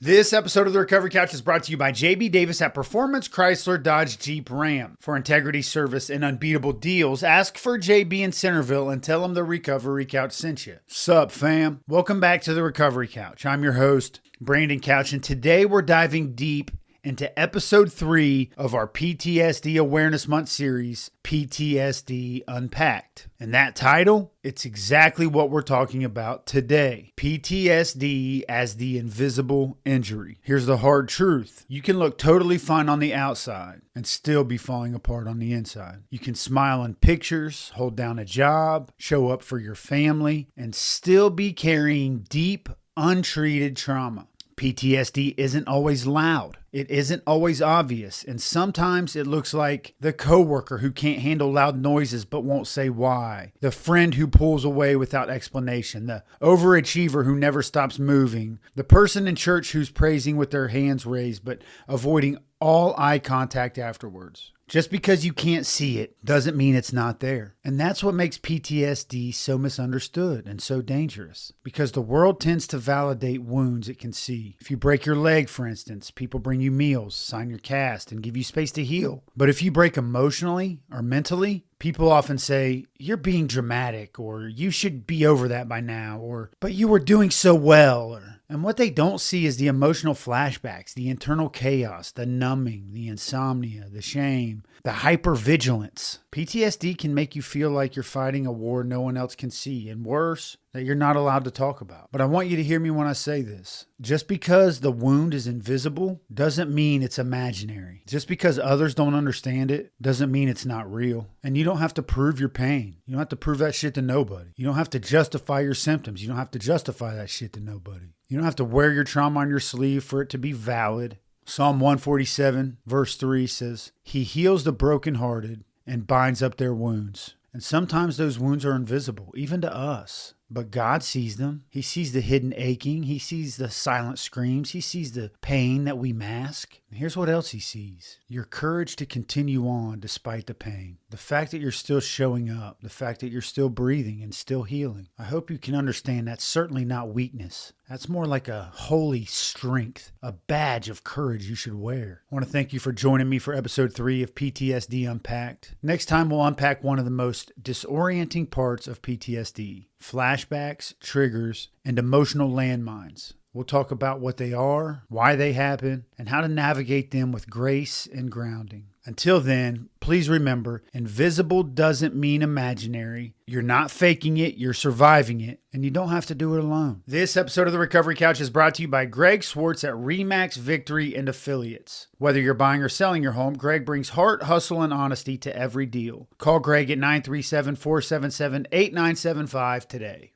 This episode of the Recovery Couch is brought to you by JB Davis at Performance Chrysler Dodge Jeep Ram. For integrity, service, and unbeatable deals, ask for JB in Centerville and tell them the Recovery Couch sent you. Sup, fam? Welcome back to the Recovery Couch. I'm your host, Brandon Couch, and today we're diving deep into episode 3 of our PTSD Awareness Month series, PTSD Unpacked. And that title, it's exactly what we're talking about today. PTSD as the invisible injury. Here's the hard truth. You can look totally fine on the outside and still be falling apart on the inside. You can smile in pictures, hold down a job, show up for your family, and still be carrying deep, untreated trauma. PTSD isn't always loud. It isn't always obvious. And sometimes it looks like the coworker who can't handle loud noises but won't say why. The friend who pulls away without explanation. The overachiever who never stops moving. The person in church who's praising with their hands raised but avoiding all eye contact afterwards. Just because you can't see it doesn't mean it's not there. And that's what makes PTSD so misunderstood and so dangerous. Because the world tends to validate wounds it can see. If you break your leg, for instance, people bring you meals, sign your cast, and give you space to heal. But if you break emotionally or mentally, people often say, you're being dramatic, or you should be over that by now, or, but you were doing so well, and what they don't see is the emotional flashbacks, the internal chaos, the numbing, the insomnia, the shame, the hypervigilance. PTSD can make you feel like you're fighting a war no one else can see, and worse, that you're not allowed to talk about. But I want you to hear me when I say this. Just because the wound is invisible doesn't mean it's imaginary. Just because others don't understand it doesn't mean it's not real. And you don't have to prove your pain. You don't have to prove that shit to nobody. You don't have to justify your symptoms. You don't have to justify that shit to nobody. You don't have to wear your trauma on your sleeve for it to be valid. Psalm 147 verse 3 says, He heals the brokenhearted and binds up their wounds. And sometimes those wounds are invisible, even to us. But God sees them. He sees the hidden aching. He sees the silent screams. He sees the pain that we mask. And here's what else he sees. Your courage to continue on despite the pain. The fact that you're still showing up. The fact that you're still breathing and still healing. I hope you can understand that's certainly not weakness. That's more like a holy strength, a badge of courage you should wear. I want to thank you for joining me for episode 3 of PTSD Unpacked. Next time we'll unpack one of the most disorienting parts of PTSD. Flashbacks, triggers, and emotional landmines. We'll talk about what they are, why they happen, and how to navigate them with grace and grounding. Until then, please remember, invisible doesn't mean imaginary. You're not faking it, you're surviving it, and you don't have to do it alone. This episode of the Recovery Couch is brought to you by Greg Swartz at RE/MAX Victory and Affiliates. Whether you're buying or selling your home, Greg brings heart, hustle, and honesty to every deal. Call Greg at 937-477-8975 today.